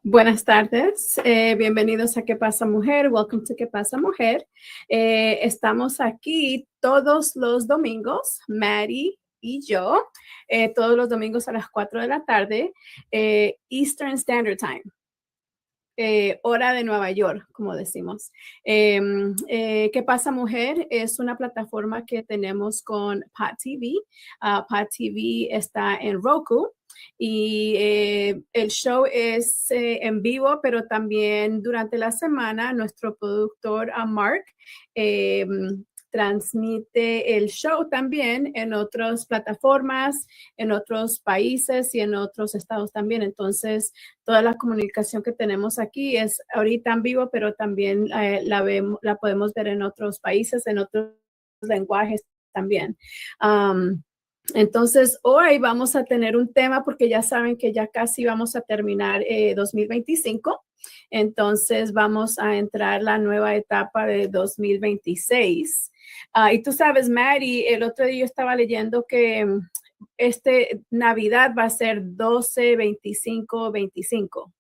Buenas tardes, bienvenidos a ¿Qué pasa, Mujer? Welcome to ¿Qué pasa, Mujer? Estamos aquí todos los domingos, Maddie y yo, todos los domingos a las 4 de la tarde, Eastern Standard Time. Hora de Nueva York, como decimos. ¿Qué pasa, Mujer? Es una plataforma que tenemos con Pat TV. Pat TV está en Roku. Y el show es en vivo, pero también durante la semana nuestro productor Mark transmite el show también en otras plataformas, en otros países y en otros estados también. Entonces, toda la comunicación que tenemos aquí es ahorita en vivo, pero también la podemos ver en otros países, en otros lenguajes también. Entonces, hoy vamos a tener un tema porque ya saben que ya casi vamos a terminar 2025. Entonces, vamos a entrar la nueva etapa de 2026. Y tú sabes, Maddie, el otro día yo estaba leyendo que Navidad va a ser 12, 25, 25.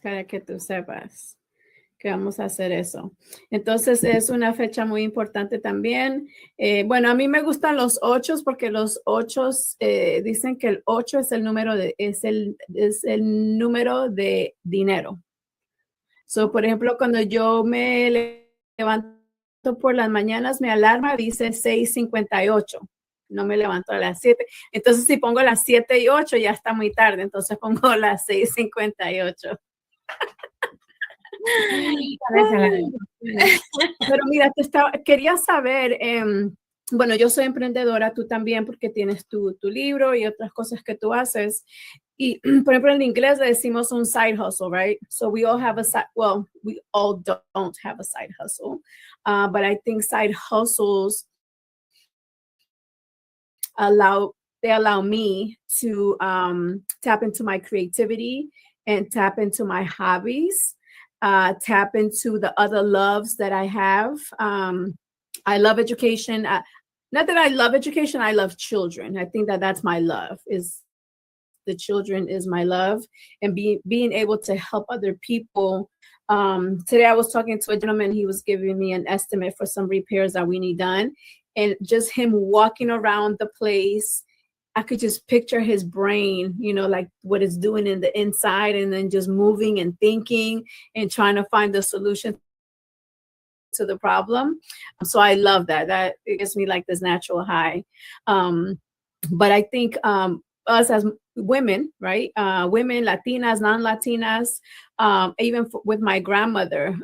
Para que tú sepas que vamos a hacer eso. Entonces es una fecha muy importante también. Bueno, a mí me gustan los 8 porque los 8 dicen que el 8 es el número es el número de dinero. So, por ejemplo, cuando yo me levanto por las mañanas, mi alarma dice 6:58. No me levanto a las 7. Entonces, si pongo las 7:08, ya está muy tarde. Entonces, pongo las 6:58. Pero mira, quería saber, bueno, yo soy emprendedora, tú también, porque tienes tu libro y otras cosas que tú haces. Y, por ejemplo, en inglés le decimos un side hustle, right? So we all have we all don't have a side hustle. But I think side hustles allow me to tap into my creativity and tap into my hobbies, tap into the other loves that I have. I love education. Not that I love education, I love children. I think that that's my love, is the children is my love, and being able to help other people. Today I was talking to a gentleman, he was giving me an estimate for some repairs that we need done. And just him walking around the place, I could just picture his brain, like what it's doing in the inside, and then just moving and thinking and trying to find the solution to the problem. So I love that. That it gives me like this natural high. But I think us as women, right? Women, Latinas, non-Latinas, even with my grandmother,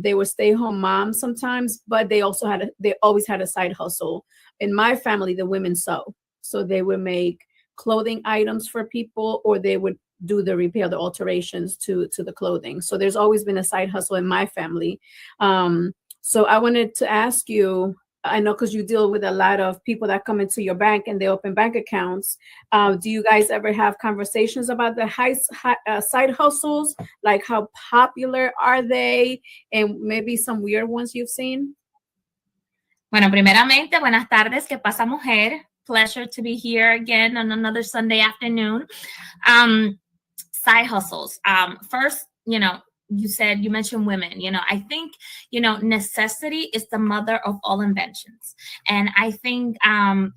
they were stay-home moms sometimes, but they always had a side hustle. In my family, the women sew. So they would make clothing items for people, or they would do the repair, the alterations to the clothing. So there's always been a side hustle in my family. So I wanted to ask you, I know because you deal with a lot of people that come into your bank and they open bank accounts. Do you guys ever have conversations about the side hustles? Like how popular are they? And maybe some weird ones you've seen? Bueno, primeramente, buenas tardes. ¿Qué pasa, Mujer? Pleasure to be here again on another Sunday afternoon. Side hustles. First, you mentioned women. I think, necessity is the mother of all inventions. And I think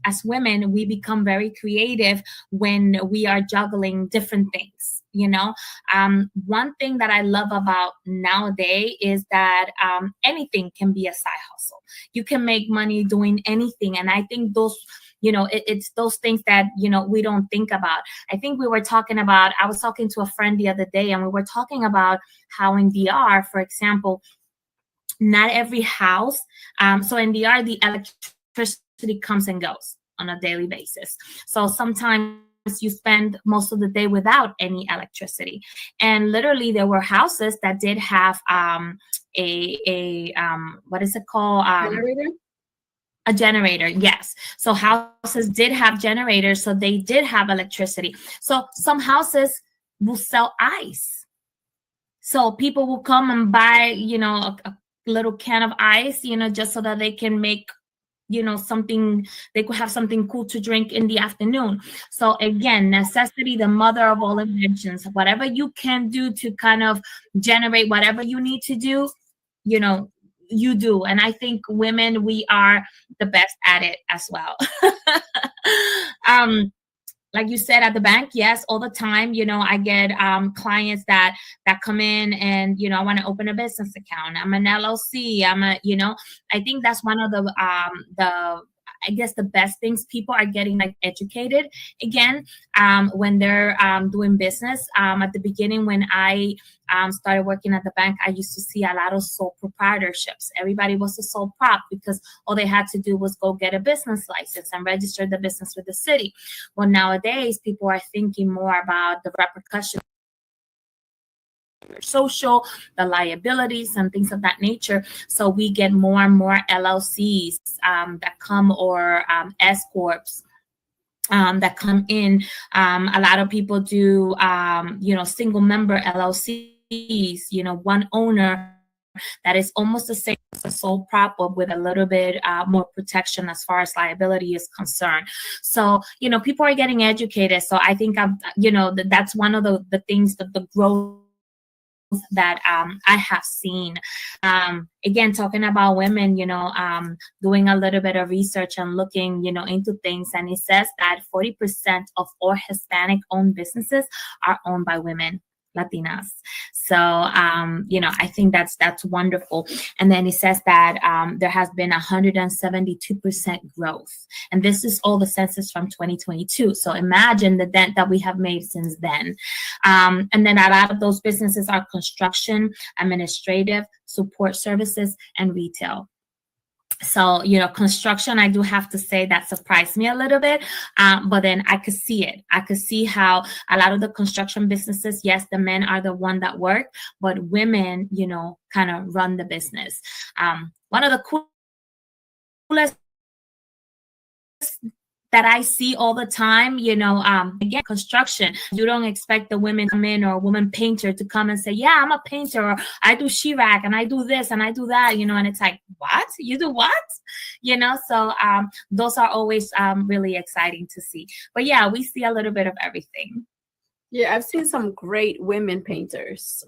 as women, we become very creative when we are juggling different things. One thing that I love about nowadays is that anything can be a side hustle. You can make money doing anything. And I think those, it's those things that, we don't think about. I think I was talking to a friend the other day, and we were talking about how in DR, for example, not every house, so in DR, the electricity comes and goes on a daily basis. So sometimes you spend most of the day without any electricity. And literally there were houses that did have what is it called? Generator? A generator, yes. So houses did have generators, so they did have electricity. So some houses will sell ice. So people will come and buy, a little can of ice, just so that they can make something, they could have something cool to drink in the afternoon. So again, necessity, the mother of all inventions. Whatever you can do to kind of generate whatever you need to do, you do. And I think women, we are the best at it as well. Like you said, at the bank, yes, all the time, I get clients that come in and, I want to open a business account. I'm an LLC. I think that's one of I guess the best things. People are getting like educated again when they're doing business. At the beginning, when I started working at the bank, I used to see a lot of sole proprietorships. Everybody was a sole prop because all they had to do was go get a business license and register the business with the city. Well, nowadays, people are thinking more about the repercussions, social, the liabilities, and things of that nature. So we get more and more LLCs that come, or S corps that come in. A lot of people do, single member LLCs. One owner that is almost the same as a sole prop, but with a little bit more protection as far as liability is concerned. So, people are getting educated. So I think that's one of the things, that the growth that I have seen. Again, talking about women, doing a little bit of research and looking, into things. And it says that 40% of all Hispanic-owned businesses are owned by women, Latinas. So, I think that's wonderful. And then it says that there has been 172% growth. And this is all the census from 2022. So imagine the dent that we have made since then. And then a lot of those businesses are construction, administrative, support services, and retail. So, construction, I do have to say that surprised me a little bit. But then I could see it. I could see how a lot of the construction businesses, yes, the men are the one that work, but women, kind of run the business. One of the coolest that I see all the time, again, construction, you don't expect the women to come in, or a woman painter to come and say, yeah, I'm a painter, or I do sheetrock, and I do this, and I do that, and it's like, what? You do what? So those are always really exciting to see. But yeah, we see a little bit of everything. Yeah, I've seen some great women painters.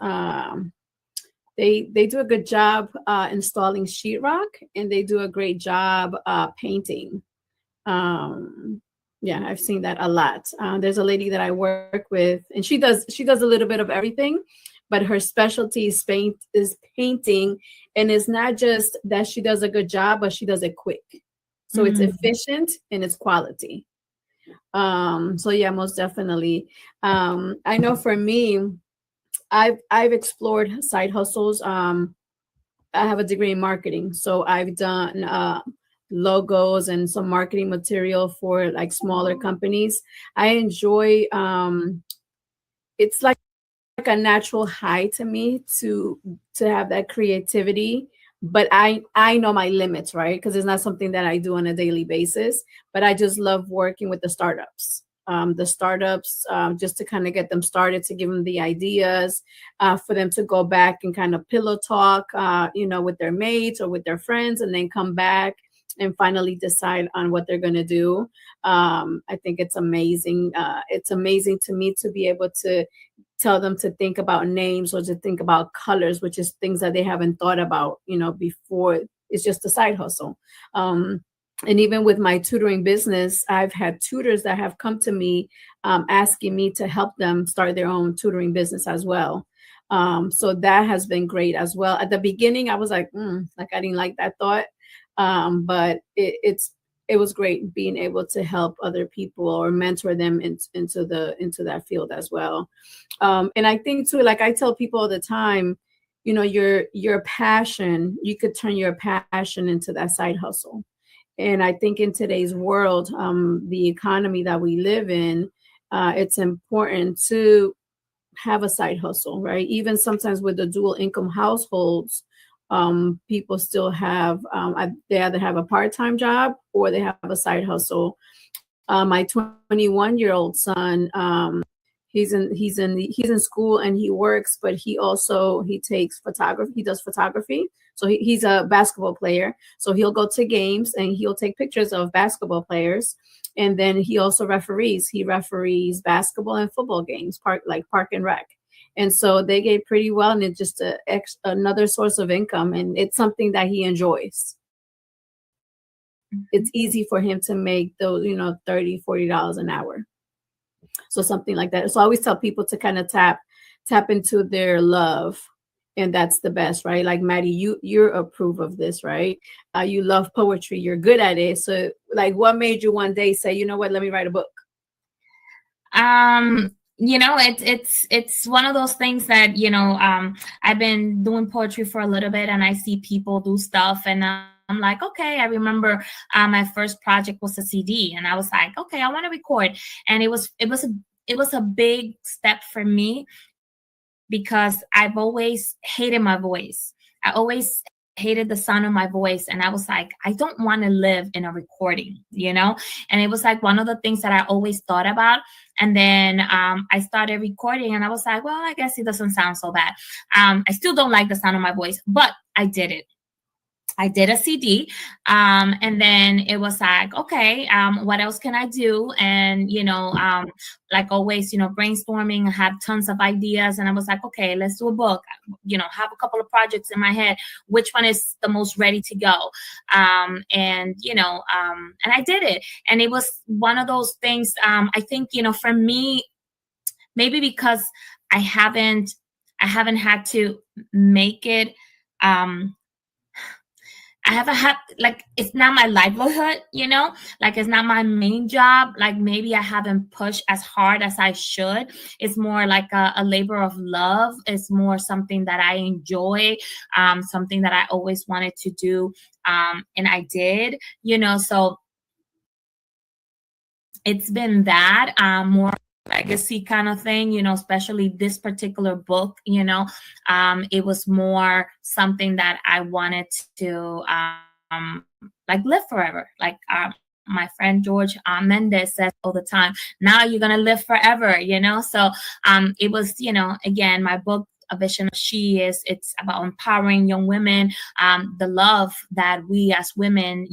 They do a good job installing sheetrock, and they do a great job painting. Yeah, I've seen that a lot. There's a lady that I work with, and she does a little bit of everything, but her specialty is painting, and it's not just that she does a good job, but she does it quick. So it's efficient and it's quality. So yeah, most definitely. I know for me, I've explored side hustles. I have a degree in marketing, so I've done logos and some marketing material for like smaller companies. I enjoy it's like a natural high to me to have that creativity, but I know my limits, right? Because it's not something that I do on a daily basis, but I just love working with the startups. Just to kind of get them started, to give them the ideas, for them to go back and kind of pillow talk, with their mates or with their friends, and then come back and finally decide on what they're going to do. I think it's amazing. It's amazing to me to be able to tell them to think about names, or to think about colors, which is things that they haven't thought about, before. It's just a side hustle. And even with my tutoring business, I've had tutors that have come to me asking me to help them start their own tutoring business as well. So that has been great as well. At the beginning, I was like I didn't like that thought. But it was great being able to help other people or mentor them into that field as well. And I think too, like I tell people all the time, your passion, you could turn your passion into that side hustle. And I think in today's world, the economy that we live in, it's important to have a side hustle, right? Even sometimes with the dual income households, people still have, they either have a part-time job or they have a side hustle. My 21-year-old son, he's in school and he works, but he takes photography. He does photography. So he's a basketball player. So he'll go to games and he'll take pictures of basketball players. And then he also referees. He referees basketball and football games, park and rec. And so they get pretty well, and it's just another source of income, and it's something that he enjoys. It's easy for him to make those, $30, $40 an hour. So something like that. So I always tell people to kind of tap into their love, and that's the best, right? Like Maddie, you approve of this, right? You love poetry, you're good at it. So like, what made you one day say, you know what, let me write a book? It's one of those things that, I've been doing poetry for a little bit, and I see people do stuff, and I'm like, okay. I remember my first project was a CD, and I was like, okay, I want to record. And it was a big step for me, because I've always hated my voice. I always hated the sound of my voice. And I was like, I don't want to live in a recording, And it was like one of the things that I always thought about. And then I started recording, and I was like, well, I guess it doesn't sound so bad. I still don't like the sound of my voice, but I did it. I did a CD, and then it was like, okay, what else can I do? And, like always, brainstorming, I had tons of ideas, and I was like, okay, let's do a book, have a couple of projects in my head, which one is the most ready to go? And I did it. And it was one of those things, I think, for me, maybe because I haven't had to make it, I haven't had, like, it's not my livelihood, like it's not my main job. Like maybe I haven't pushed as hard as I should. It's more like a labor of love. It's more something that I enjoy, something that I always wanted to do. And I did, so it's been that more legacy kind of thing, especially this particular book, it was more something that I wanted to like live forever. Like my friend George Mendez says all the time, now you're gonna live forever, so it was, again, my book, A Vision of She, it's about empowering young women, the love that we as women,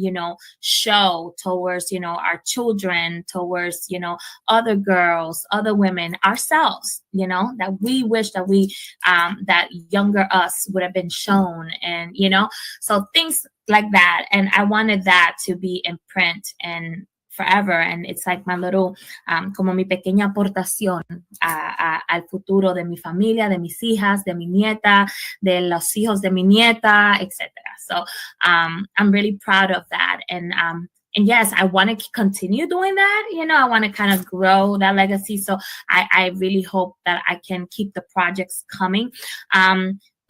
show towards, our children, towards, other girls, other women, ourselves, that we wish that that younger us would have been shown. And, so things like that. And I wanted that to be in print and forever. And it's like my little, como mi pequeña aportación al futuro de mi familia, de mis hijas, de mi nieta, de los hijos de mi nieta, etc. So I'm really proud of that. And yes, I want to continue doing that. I want to kind of grow that legacy. So I really hope that I can keep the projects coming.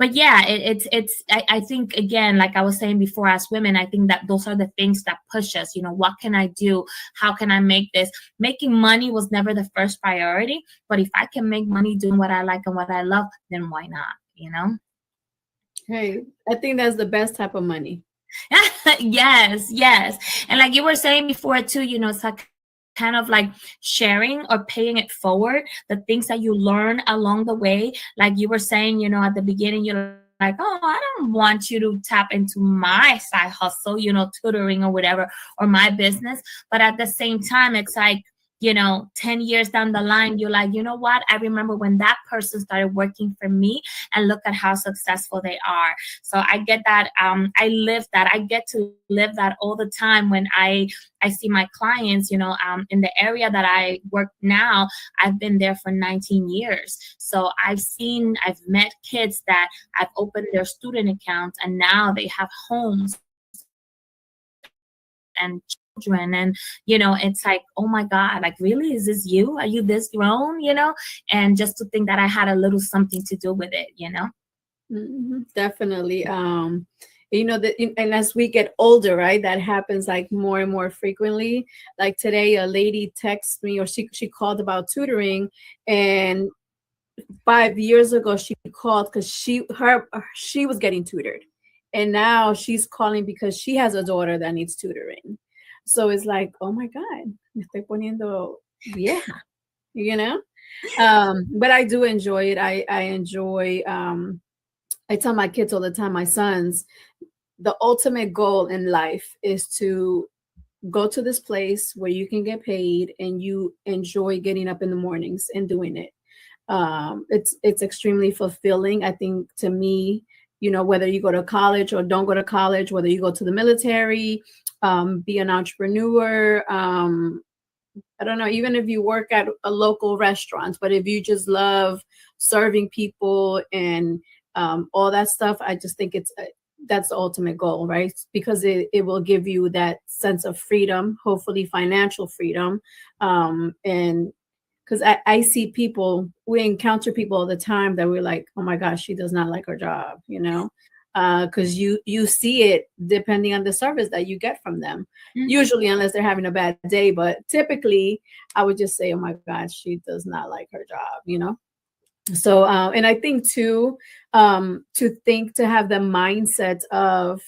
But yeah, I think, again, like I was saying before, as women, I think that those are the things that push us. What can I do? How can I make this? Making money was never the first priority, but if I can make money doing what I like and what I love, then why not? Hey, I think that's the best type of money. Yes. And like you were saying before too, it's like kind of like sharing or paying it forward, the things that you learn along the way. Like you were saying, at the beginning, you're like, oh, I don't want you to tap into my side hustle, tutoring or whatever, or my business. But at the same time, it's like, 10 years down the line, you're like, you know what? I remember when that person started working for me, and look at how successful they are. So I get that. I live that. I get to live that all the time when I see my clients, in the area that I work now. I've been there for 19 years. So I've met kids that I've opened their student accounts, and now they have homes and children. And it's like, oh my God, like, really, is this you? Are you this grown? And just to think that I had a little something to do with it. Mm-hmm, definitely. And as we get older, right, that happens like more and more frequently. Like today, a lady texted me, or she called about tutoring, and 5 years ago she called because she was getting tutored, and now she's calling because she has a daughter that needs tutoring. So it's like, oh my God, me estoy poniendo vieja, But I do enjoy it. I enjoy I tell my kids all the time, my sons, the ultimate goal in life is to go to this place where you can get paid and you enjoy getting up in the mornings and doing it. It's extremely fulfilling. I think, to me, whether you go to college or don't go to college, whether you go to the military, be an entrepreneur, I don't know, even if you work at a local restaurant, but if you just love serving people and all that stuff, I just think that's the ultimate goal, right? Because it will give you that sense of freedom, hopefully financial freedom. And because I see people, we encounter people all the time that we're like, oh my gosh, she does not like her job, because you see it depending on the service that you get from them. Mhm. Usually, unless they're having a bad day, but typically, I would just say, oh my gosh, she does not like her job. So, and I think too, to have the mindset of,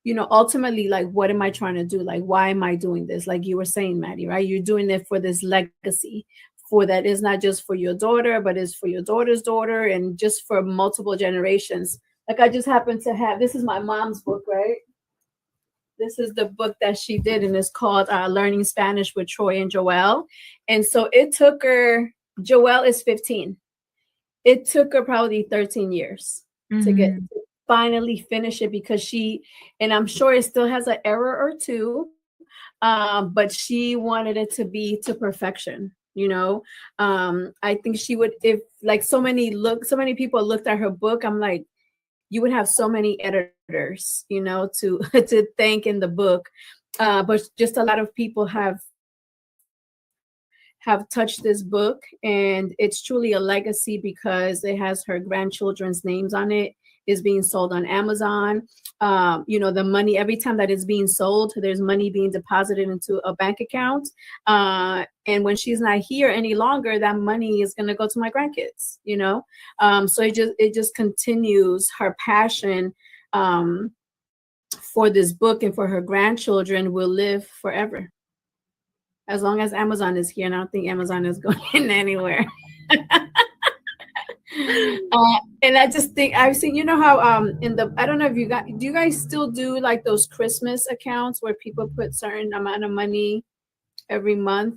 ultimately, like, what am I trying to do? Like, why am I doing this? Like you were saying, Maddie, right? You're doing it for this legacy, for that is not just for your daughter, but it's for your daughter's daughter and just for multiple generations. Like, I just happen to have, this is my mom's book, right? This is the book that she did, and it's called Learning Spanish with Troy and Joelle. And so it took her, Joelle is 15. It took her probably 13 years to get Mhm. to finally finish it, because and I'm sure it still has an error or two, but she wanted it to be to perfection. I think she would, if like so many people looked at her book, I'm like, you would have so many editors, to to thank in the book. But just a lot of people have touched this book, and it's truly a legacy because it has her grandchildren's names on it. Is being sold on Amazon. The money, every time that it's being sold, there's money being deposited into a bank account. And when she's not here any longer, that money is going to go to my grandkids. So it just continues her passion, for this book, and for her grandchildren will live forever, as long as Amazon is here. And I don't think Amazon is going anywhere. And I just think I've seen, how in the, I don't know if do you guys still do like those Christmas accounts where people put certain amount of money every month?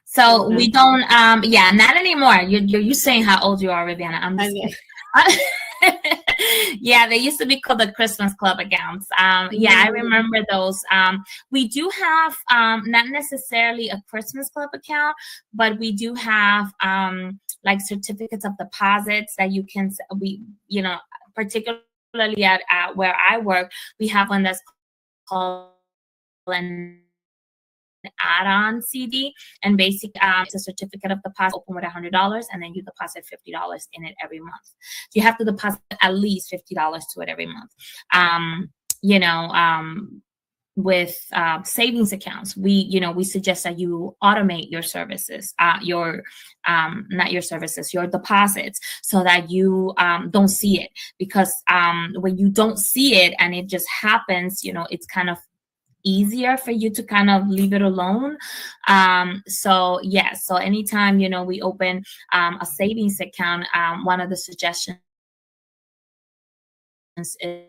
So And we don't, yeah, not anymore. You're saying how old you are, Riviana. I'm I just know. kidding. Yeah, they used to be called the Christmas Club accounts. Yeah, I remember those. We do have, not necessarily a Christmas Club account, but we do have like certificates of deposits that you can, particularly at where I work, we have one that's called an add-on CD, and basically it's a certificate of deposit. Open with $100, and then you deposit $50 in it every month. So you have to deposit at least $50 to it every month. You know, with savings accounts, we suggest that you automate your services, your not your services, your deposits, so that you don't see it, because when you don't see it and it just happens, it's kind of easier for you to kind of leave it alone. So yes, so anytime we open a savings account, one of the suggestions is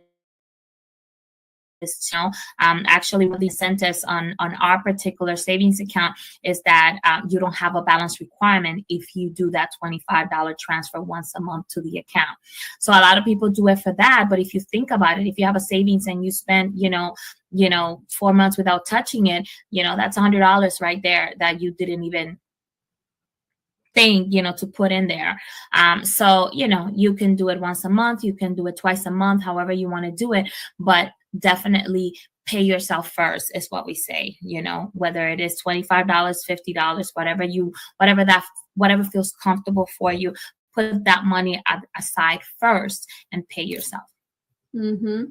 actually one of the incentives on our particular savings account is that you don't have a balance requirement if you do that $25 transfer once a month to the account. So a lot of people do it for that, but if you think about it, if you have a savings and you spend 4 months without touching it, that's $100 right there that you didn't even thing to put in there. So you can do it once a month, you can do it twice a month, however you want to do it, but definitely pay yourself first is what we say. Whether it is $25, $50, whatever feels comfortable for you, put that money aside first and pay yourself. Mm-hmm.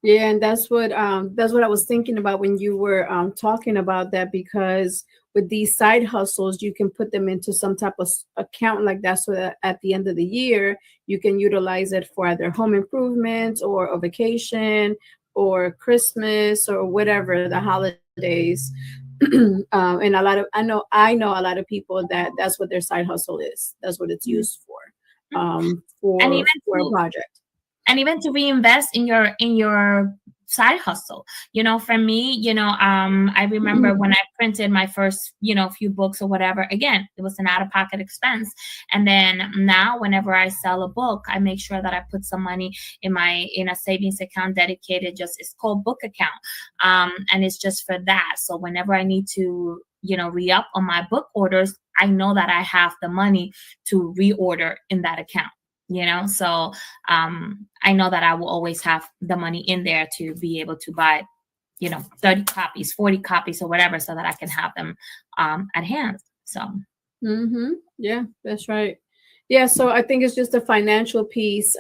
Yeah, and that's what I was thinking about when you were talking about that, because with these side hustles, you can put them into some type of account like that, so that at the end of the year, you can utilize it for either home improvements or a vacation or Christmas or whatever the holidays. And I know a lot of people that's what their side hustle is. That's what it's used for, And even for a project. and even to reinvest in your side hustle. For me, I remember when I printed my first, few books or whatever. Again, it was an out-of-pocket expense. And then now whenever I sell a book, I make sure that I put some money in a savings account dedicated, just it's called book account. And it's just for that. So whenever I need to, re-up on my book orders, I know that I have the money to reorder in that account. So I know that I will always have the money in there to be able to buy 30 copies, 40 copies or whatever, so that I can have them at hand. So yeah, that's right. Yeah, so I think it's just a financial piece,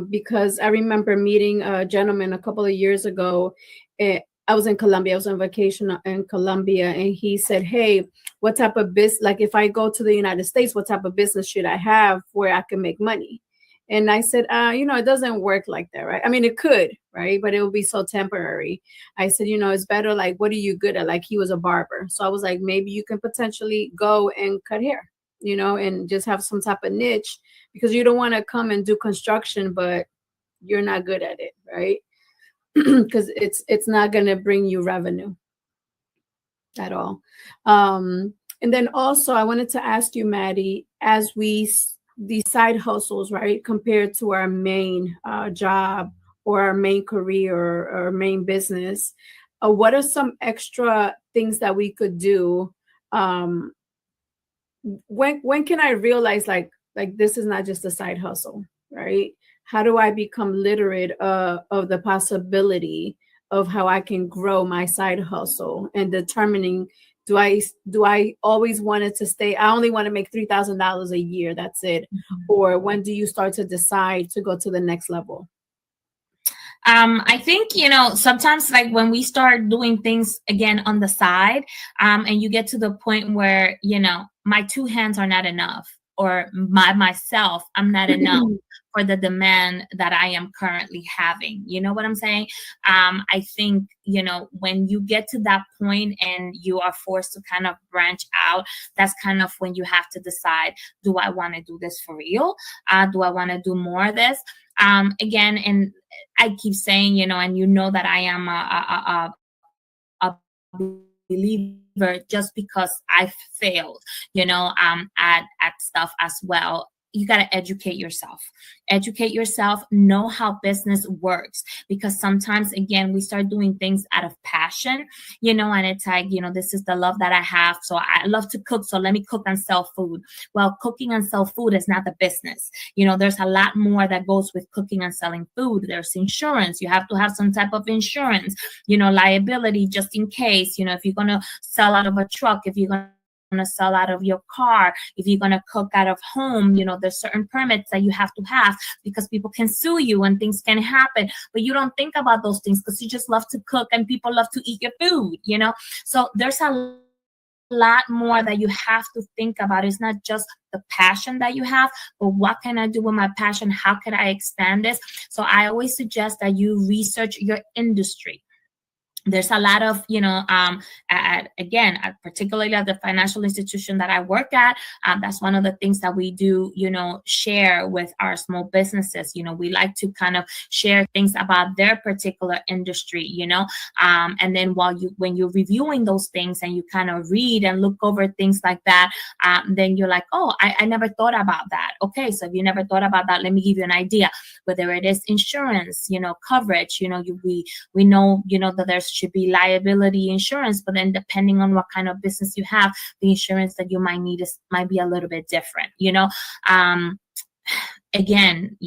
because I remember meeting a gentleman a couple of years ago. I was in Colombia. I was on vacation in Colombia, and he said, "Hey, what type of business? Like, if I go to the United States, what type of business should I have where I can make money?" And I said, it doesn't work like that, right? I mean, it could, right? But it will be so temporary. I said, it's better, like, what are you good at? Like, he was a barber. So I was like, maybe you can potentially go and cut hair, and just have some type of niche, because you don't want to come and do construction, but you're not good at it, right? Because it's not going to bring you revenue at all. And then also I wanted to ask you, Maddie, as these side hustles, right, compared to our main job or our main career or our main business, what are some extra things that we could do? When can I realize like this is not just a side hustle, right? How do I become literate of the possibility of how I can grow my side hustle, and determining, do I always want it to stay? I only want to make $3,000 a year. That's it. Or when do you start to decide to go to the next level? I think, sometimes like when we start doing things again on the side, and you get to the point where, my two hands are not enough, or myself, I'm not enough for the demand that I am currently having. You know what I'm saying? I think, when you get to that point and you are forced to kind of branch out, that's kind of when you have to decide, do I want to do this for real? Do I want to do more of this? Again, and I keep saying, and that I am a believer, just because I've failed, at stuff as well. You got to educate yourself, know how business works, because sometimes, again, we start doing things out of passion, and it's like, this is the love that I have. So I love to cook. So let me cook and sell food. Well, cooking and sell food is not the business. There's a lot more that goes with cooking and selling food. There's insurance. You have to have some type of insurance, liability, just in case, if you're going to sell out of a truck, if you're going to sell out of your car, if you're going to cook out of home, there's certain permits that you have to have, because people can sue you and things can happen, but you don't think about those things because you just love to cook and people love to eat your food, so there's a lot more that you have to think about. It's not just the passion that you have, but what can I do with my passion? How can I expand this? So I always suggest that you research your industry. There's a lot of, particularly at the financial institution that I work at, that's one of the things that we do, share with our small businesses. We like to kind of share things about their particular industry, and then when you're reviewing those things and you kind of read and look over things like that, then you're like, oh, I never thought about that. Okay, so if you never thought about that, let me give you an idea. Whether it is insurance, coverage, we know, that there's should be liability insurance, but then depending on what kind of business you have, the insurance that you might need might be a little bit different, again,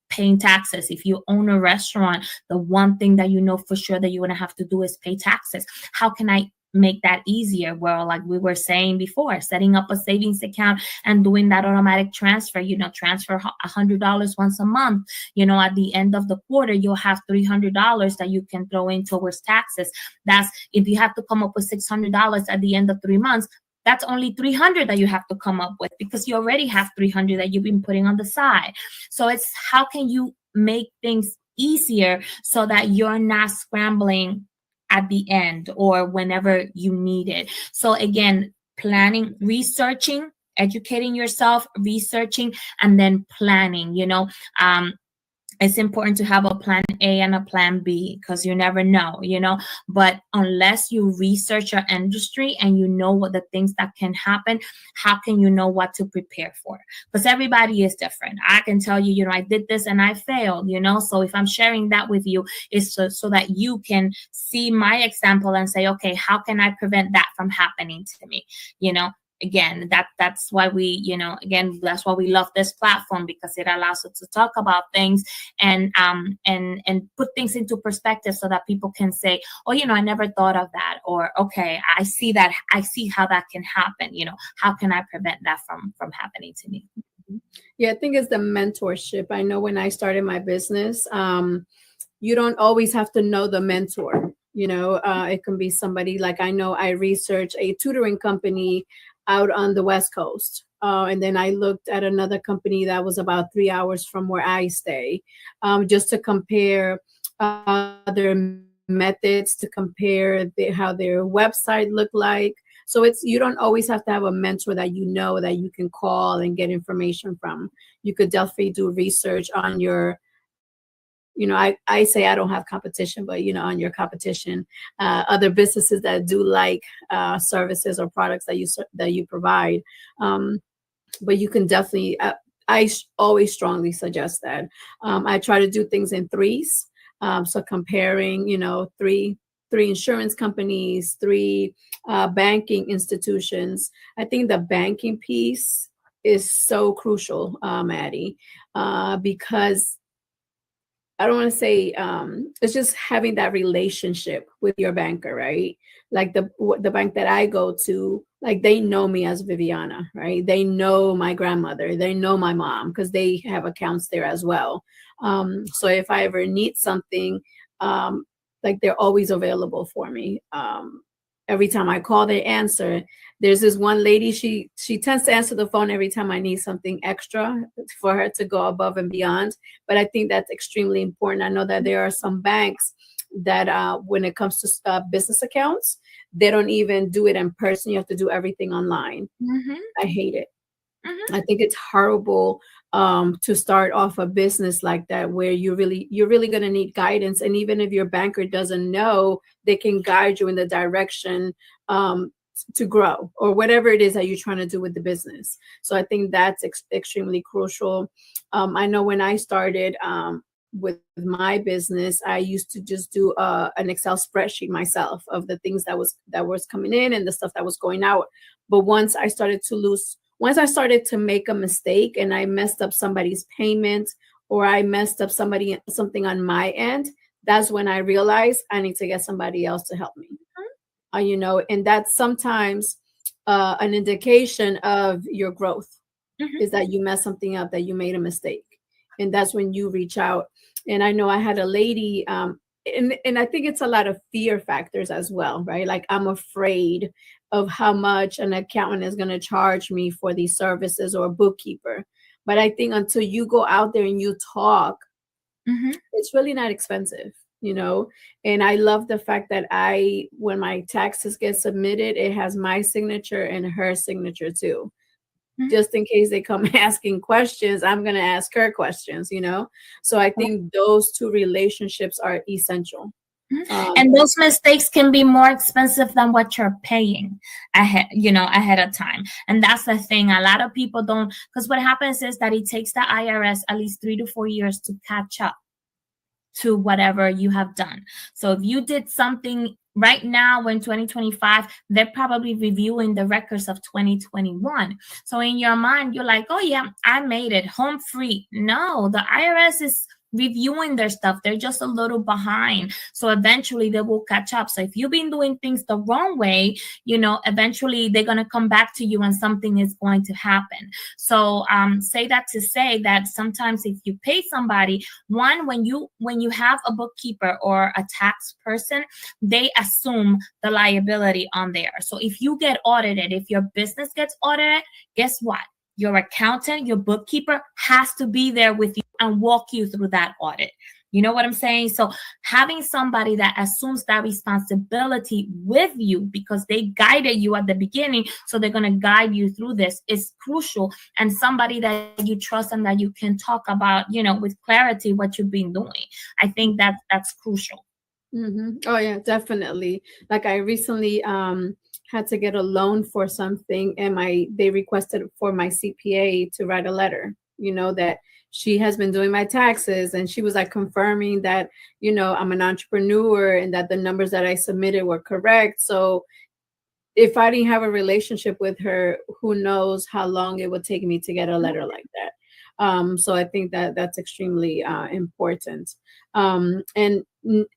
paying taxes. If you own a restaurant, the one thing that for sure that you're going to have to do is pay taxes. How can I make that easier? Well, like we were saying before, setting up a savings account and doing that automatic transfer, transfer $100 once a month, at the end of the quarter, you'll have $300 that you can throw in towards taxes. That's if you have to come up with $600 at the end of 3 months, that's only $300 that you have to come up with, because you already have $300 that you've been putting on the side. So it's how can you make things easier so that you're not scrambling at the end or whenever you need it. So again, planning, researching, educating yourself, researching, and then planning, it's important to have a plan A and a plan B, because you never know, but unless you research your industry and you know what the things that can happen, how can you know what to prepare for? Because everybody is different. I can tell you, I did this and I failed, so if I'm sharing that with you, it's so that you can see my example and say, okay, how can I prevent that from happening to me? Again, that's why that's why we love this platform, because it allows us to talk about things and put things into perspective, so that people can say, oh, I never thought of that, or okay, I see how that can happen. How can I prevent that from happening to me? Yeah, I think it's the mentorship. I know when I started my business, you don't always have to know the mentor. It can be somebody, like, I know I researched a tutoring company out on the West Coast. And then I looked at another company that was about 3 hours from where I stay, just to compare their methods, to compare how their website looked like. So you don't always have to have a mentor that that you can call and get information from. You could definitely do research on your, I say I don't have competition, but on your competition, other businesses that do like services or products that you provide. But you can definitely, always strongly suggest that. I try to do things in threes. So comparing, three insurance companies, three banking institutions. I think the banking piece is so crucial, Maddie, because I don't want to say it's just having that relationship with your banker, right? Like the bank that I go to, like, they know me as Viviana, right? They know my grandmother, they know my mom, because they have accounts there as well. So if I ever need something, like, they're always available for me. Every time I call, they answer. There's this one lady, she tends to answer the phone every time I need something extra for her to go above and beyond. But I think that's extremely important. I know that there are some banks that when it comes to business accounts, they don't even do it in person. You have to do everything online. Mm-hmm. I hate it. Mm-hmm. I think it's horrible to start off a business like that, where you're really going to need guidance. And even if your banker doesn't know, they can guide you in the direction to grow, or whatever it is that you're trying to do with the business. So I think that's extremely crucial. I know when I started with my business, I used to just do an Excel spreadsheet myself of the things that was coming in and the stuff that was going out. But once I started to make a mistake and I messed up somebody's payment, or I messed up something on my end, that's when I realized I need to get somebody else to help me. And that's sometimes an indication of your growth, is that you messed something up, that you made a mistake. And that's when you reach out. And I know I had a lady, and I think it's a lot of fear factors as well, right? Like, I'm afraid of how much an accountant is going to charge me for these services, or a bookkeeper. But I think until you go out there and you talk, it's really not expensive. And I love the fact that when my taxes get submitted, it has my signature and her signature too. Just in case they come asking questions, I'm going to ask her questions, So I think those two relationships are essential. And those mistakes can be more expensive than what you're paying ahead of time. And that's the thing. A lot of people don't, because what happens is that it takes the IRS at least 3 to 4 years to catch up to whatever you have done. So if you did something right now in 2025, they're probably reviewing the records of 2021. So in your mind, you're like, oh yeah, I made it home free. No, the IRS is reviewing their stuff. They're just a little behind. So eventually they will catch up. So if you've been doing things the wrong way, eventually they're going to come back to you and something is going to happen. So say that to say that sometimes if you pay somebody, one, when you have a bookkeeper or a tax person, they assume the liability on there. So if you get audited, if your business gets audited, guess what? Your accountant, your bookkeeper has to be there with you and walk you through that audit. You know what I'm saying? So having somebody that assumes that responsibility with you because they guided you at the beginning, so they're going to guide you through this, is crucial. And somebody that you trust and that you can talk about, with clarity what you've been doing. I think that's crucial. Oh yeah, definitely. Like I recently had to get a loan for something, and they requested for my CPA to write a letter, that she has been doing my taxes, and she was like confirming that, I'm an entrepreneur and that the numbers that I submitted were correct. So if I didn't have a relationship with her, who knows how long it would take me to get a letter like that. So I think that that's extremely important. And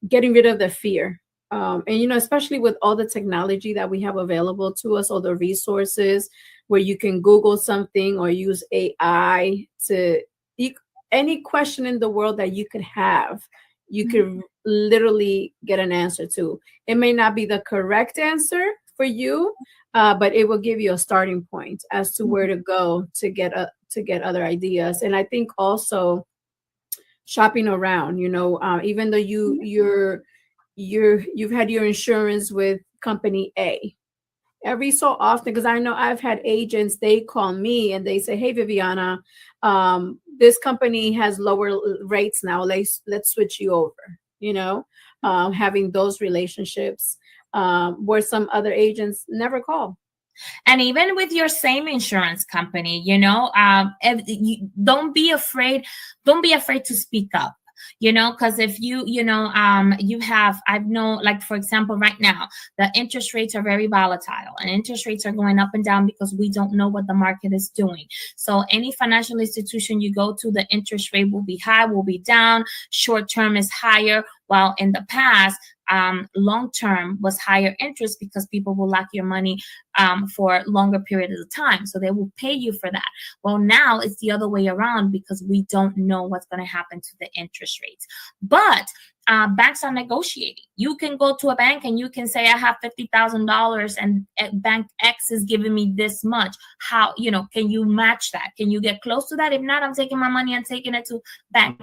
getting rid of the fear. And, especially with all the technology that we have available to us, all the resources where you can Google something or use AI to any question in the world that you could have, you could literally get an answer to. It may not be the correct answer for you, but it will give you a starting point as to where to go to get other ideas. And I think also shopping around, even though you've had your insurance with company A, every so often, because I know I've had agents, they call me and they say, hey Viviana, this company has lower rates now, let's switch you over, having those relationships where some other agents never call. And even with your same insurance company, don't be afraid to speak up, because if you have, I've known, like, for example, right now, the interest rates are very volatile and interest rates are going up and down because we don't know what the market is doing. So any financial institution you go to, the interest rate will be high, will be down, short term is higher, while in the past, long term was higher interest because people will lock your money for longer periods of time. So they will pay you for that. Well, now it's the other way around because we don't know what's going to happen to the interest rates. But banks are negotiating. You can go to a bank and you can say, I have $50,000 and bank X is giving me this much. How, can you match that? Can you get close to that? If not, I'm taking my money and taking it to bank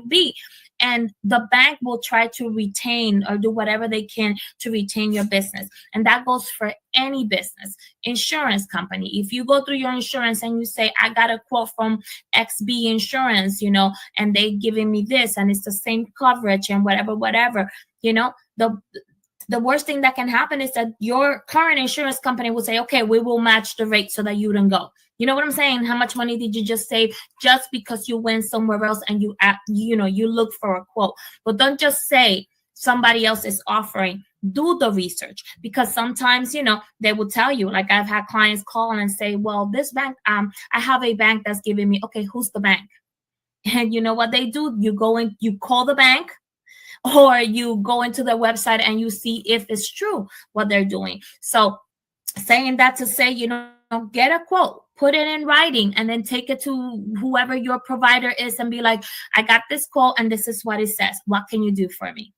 B. And the bank will try to retain or do whatever they can to retain your business. And that goes for any business. Insurance company, if you go through your insurance and you say, I got a quote from XB Insurance, and they giving me this and it's the same coverage and whatever, the worst thing that can happen is that your current insurance company will say, okay, we will match the rate so that you don't go. You know what I'm saying? How much money did you just save just because you went somewhere else and you look for a quote? But don't just say somebody else is offering. Do the research, because sometimes, they will tell you, like I've had clients call and say, well, this bank, I have a bank that's giving me, okay, who's the bank? And you know what they do? You go and you call the bank, or you go into their website and you see if it's true what they're doing. So saying that to say, get a quote, put it in writing, and then take it to whoever your provider is and be like, I got this quote and this is what it says. What can you do for me?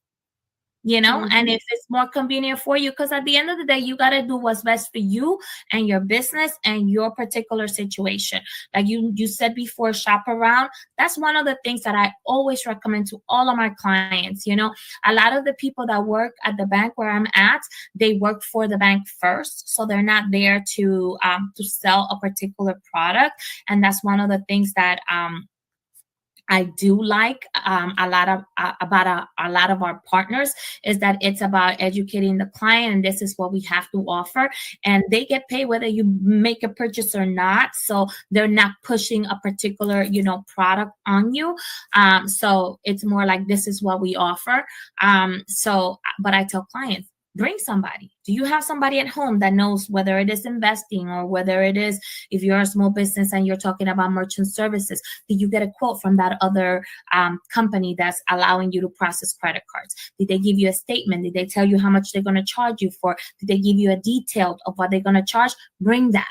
And if it's more convenient for you, because at the end of the day, you got to do what's best for you and your business and your particular situation. Like you said before, shop around. That's one of the things that I always recommend to all of my clients. A lot of the people that work at the bank where I'm at, they work for the bank first. So they're not there to sell a particular product. And that's one of the things that, I do like about a lot of our partners is that it's about educating the client, and this is what we have to offer, and they get paid whether you make a purchase or not. So they're not pushing a particular product on you. So it's more like, this is what we offer. But I tell clients, bring somebody. Do you have somebody at home that knows whether it is investing or whether it is, if you're a small business and you're talking about merchant services, did you get a quote from that other company that's allowing you to process credit cards? Did they give you a statement? Did they tell you how much they're going to charge you for? Did they give you a detail of what they're going to charge? Bring that,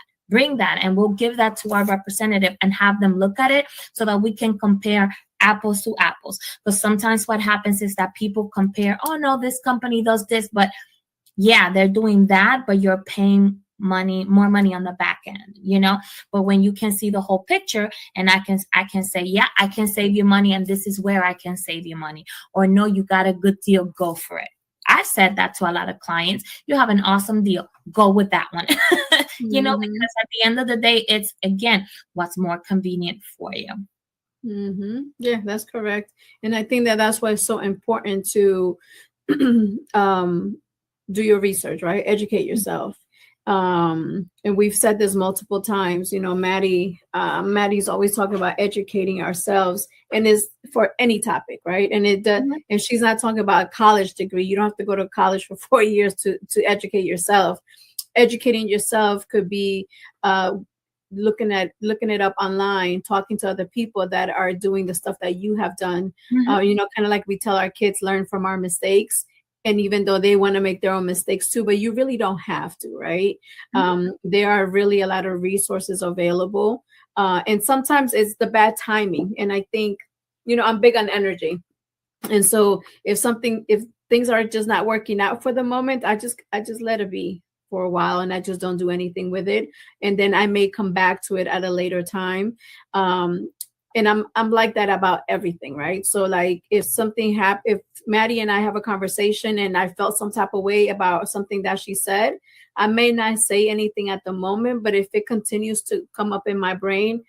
and we'll give that to our representative and have them look at it so that we can compare apples to apples. Because sometimes what happens is that people compare, oh no, this company does this, but yeah, they're doing that, but you're paying more money on the back end, but when you can see the whole picture, and I can say, yeah, I can save you money, and this is where I can save you money, or no, you got a good deal, go for it. I've said that to a lot of clients. You have an awesome deal, go with that one. Because at the end of the day, it's, again, what's more convenient for you. Yeah, that's correct. And I think that that's why it's so important to do your research, right? Educate yourself. And we've said this multiple times, Maddie's always talking about educating ourselves, and is for any topic, right? And and she's not talking about a college degree. You don't have to go to college for 4 years to educate yourself. Educating yourself could be looking it up online, talking to other people that are doing the stuff that you have done. Kind of like we tell our kids, learn from our mistakes. And even though they want to make their own mistakes too, but you really don't have to, right? There are really a lot of resources available. And sometimes it's the bad timing. And I think, I'm big on energy. And so if things are just not working out for the moment, I just let it be for a while, and I just don't do anything with it. And then I may come back to it at a later time. And I'm like that about everything, right? So like if something if Maddie and I have a conversation and I felt some type of way about something that she said, I may not say anything at the moment, but if it continues to come up in my brain,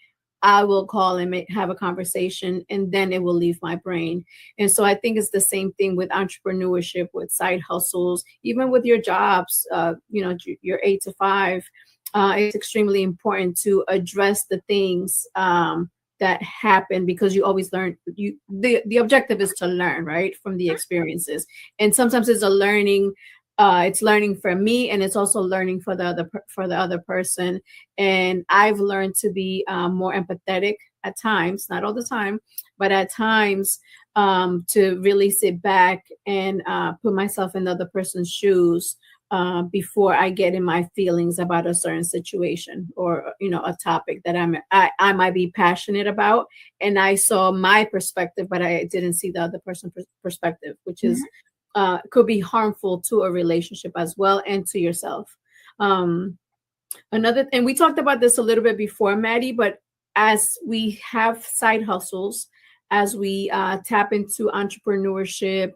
I will call and have a conversation, and then it will leave my brain. And so I think it's the same thing with entrepreneurship, with side hustles, even with your jobs, your 8 to 5. It's extremely important to address the things that happen, because you always learn. The objective is to learn, right, from the experiences. And sometimes it's it's learning for me, and it's also learning for the other person. And I've learned to be more empathetic at times, not all the time, but at times, to really sit back and put myself in the other person's shoes before I get in my feelings about a certain situation, or a topic that I might be passionate about, and I saw my perspective, but I didn't see the other person's perspective, which is could be harmful to a relationship as well, and to yourself. And we talked about this a little bit before, Maddie, but as we have side hustles, as we tap into entrepreneurship,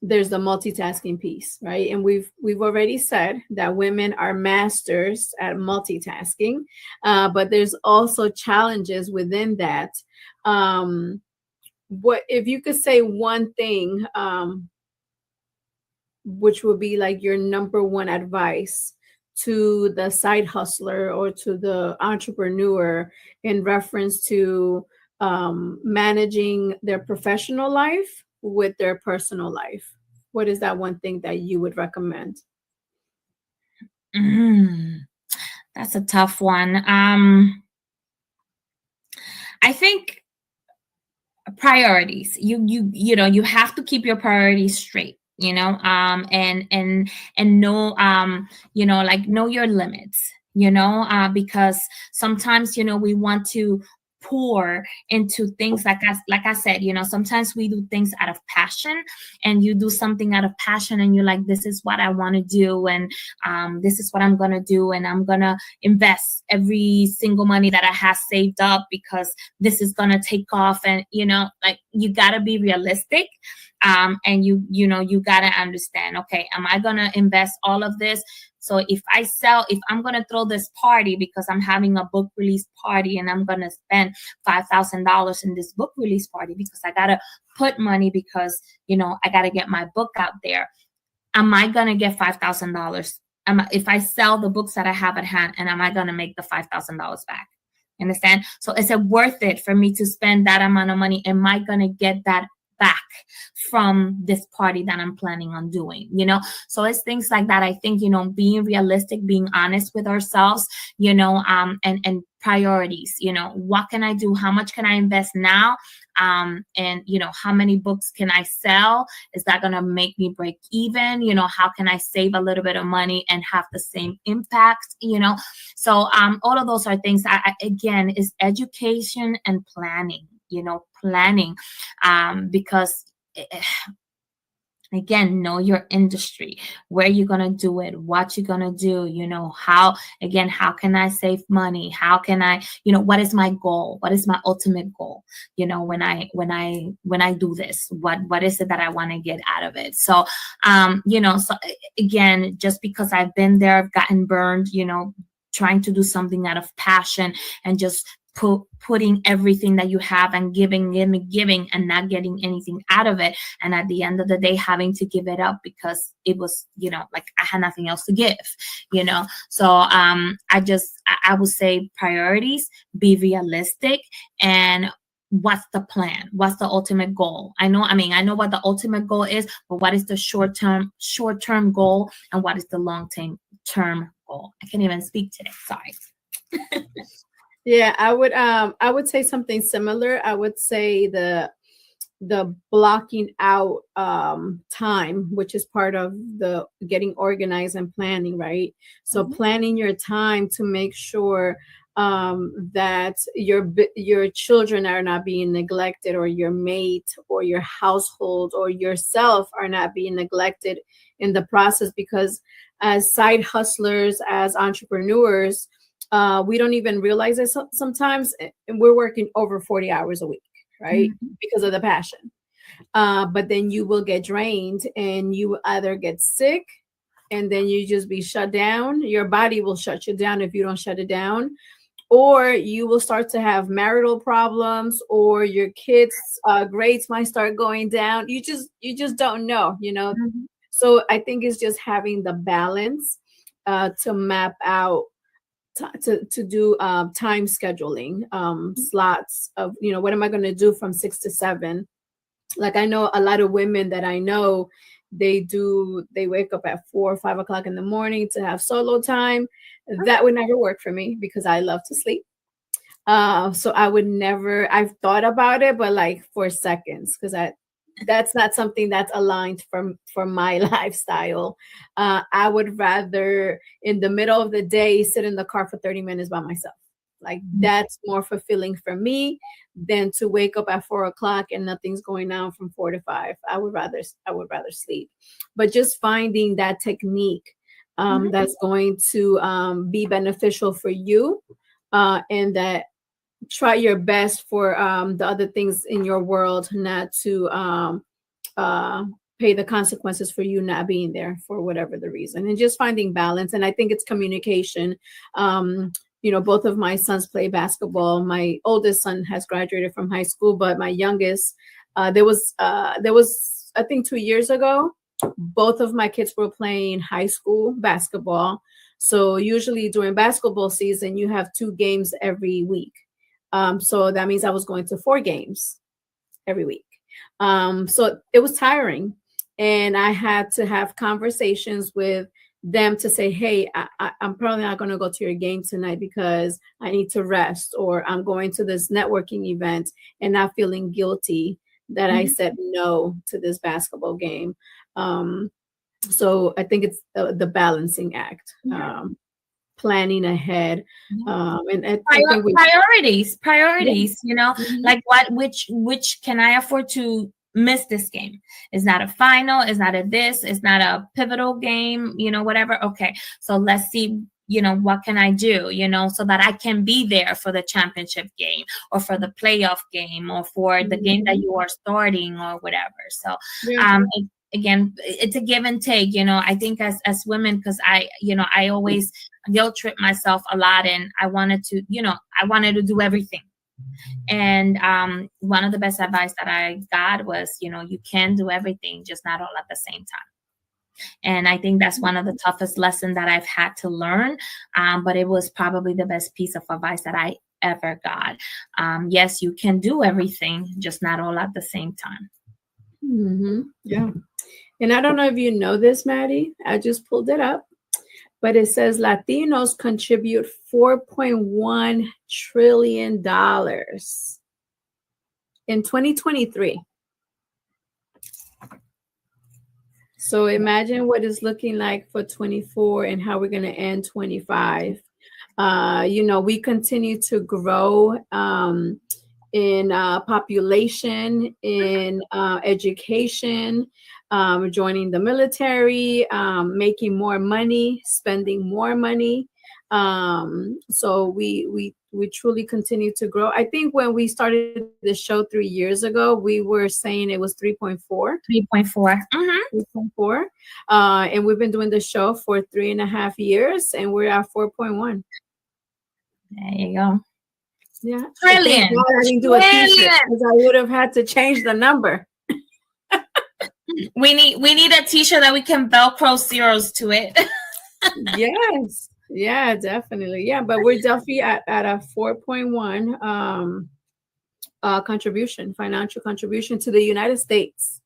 there's the multitasking piece, right? And we've already said that women are masters at multitasking, but there's also challenges within that. What if you could say one thing, which would be like your number one advice to the side hustler or to the entrepreneur in reference to managing their professional life with their personal life? What is that one thing that you would recommend? That's a tough one. I think priorities. You have to keep your priorities straight. And know, like, know your limits. Because sometimes we want to pour into things, like I said, sometimes we do things out of passion, and you do something out of passion, and you're like, this is what I want to do, and this is what I'm gonna do, and I'm gonna invest every single money that I have saved up, because this is gonna take off. And like, you gotta be realistic. And you gotta understand, okay, am I gonna invest all of this? So if I'm going to throw this party because I'm having a book release party, and I'm going to spend $5,000 in this book release party because I got to put money, because, I got to get my book out there. Am I going to get $5,000? If I sell the books that I have at hand, and am I going to make the $5,000 back? Understand? So is it worth it for me to spend that amount of money? Am I going to get that back from this party that I'm planning on doing? So it's things like that. I think, being realistic, being honest with ourselves, and priorities. What can I do? How much can I invest now? And how many books can I sell? Is that going to make me break even? How can I save a little bit of money and have the same impact? So all of those are things that, again, is education and planning. Planning, because Again, know your industry, where you're going to do it, what you're going to do, how, again, how can I save money? How can I, what is my goal? What is my ultimate goal? When I do this, what is it that I want to get out of it? So, so again, just because I've been there, I've gotten burned, trying to do something out of passion and just putting everything that you have and giving and not getting anything out of it, and at the end of the day having to give it up because it was like I had nothing else to give. So I would say priorities, be realistic, and what's the plan, what's the ultimate goal. I know what the ultimate goal is, but what is the short-term goal, and what is the long-term goal? I can't even speak today, sorry. Yeah, I would say something similar. I would say the blocking out time, which is part of the getting organized and planning, right? So planning your time to make sure that your children are not being neglected, or your mate or your household or yourself are not being neglected in the process, because as side hustlers, as entrepreneurs, we don't even realize it sometimes, and we're working over 40 hours a week, right? Because of the passion. But then you will get drained, and you either get sick, and then you just be shut down. Your body will shut you down if you don't shut it down, or you will start to have marital problems, or your kids' grades might start going down. You just don't know, So I think it's just having the balance to map out, to do time scheduling, slots of, what am I going to do from 6 to 7. Like, I know a lot of women that I know, they wake up at 4 or 5 o'clock in the morning to have solo time. That would never work for me, because I love to sleep. So I would never, I've thought about it, but like for seconds, because that's not something that's aligned for my lifestyle. I would rather in the middle of the day sit in the car for 30 minutes by myself. Like, that's more fulfilling for me than to wake up at 4 o'clock and nothing's going on from 4 to 5. I would rather sleep. But just finding that technique that's going to be beneficial for you, and that try your best for the other things in your world not to pay the consequences for you not being there for whatever the reason, and just finding balance. And I think it's communication. Both of my sons play basketball. My oldest son has graduated from high school, but my youngest, there was I think 2 years ago, both of my kids were playing high school basketball. So usually during basketball season, you have 2 games every week. So that means I was going to 4 games every week. So it was tiring, and I had to have conversations with them to say, hey, I'm probably not going to go to your game tonight because I need to rest, or I'm going to this networking event, and not feeling guilty that I said no to this basketball game. So I think it's the balancing act. Planning ahead, and I think priorities. Like which can I afford to miss this game? It's not a final, it's not it's not a pivotal game, whatever. Okay, so let's see, what can I do, so that I can be there for the championship game, or for the playoff game, or for the game that you are starting, or whatever. So again, it's a give and take. I think as women, because I always guilt trip myself a lot, and I wanted to do everything. And one of the best advice that I got was, you can do everything, just not all at the same time. And I think that's one of the toughest lessons that I've had to learn. But it was probably the best piece of advice that I ever got. Yes, you can do everything, just not all at the same time. Yeah. And I don't know if you know this, Maddie. I just pulled it up. But it says Latinos contribute $4.1 trillion in 2023. So imagine what it's looking like for 24 and how we're going to end 25. We continue to grow in population, in education, joining the military, making more money, spending more money. So we truly continue to grow. I think when we started the show 3 years ago, we were saying it was 3.4. 3.4. 3.4. And we've been doing the show for 3.5 years, and we're at 4.1. There you go. Yeah. Trillion. Thank God I didn't do a t-shirt, because I would have had to change the number. We need a t-shirt that we can Velcro zeros to it. Yes. Yeah, definitely. Yeah, but we're definitely at a 4.1 financial contribution to the United States.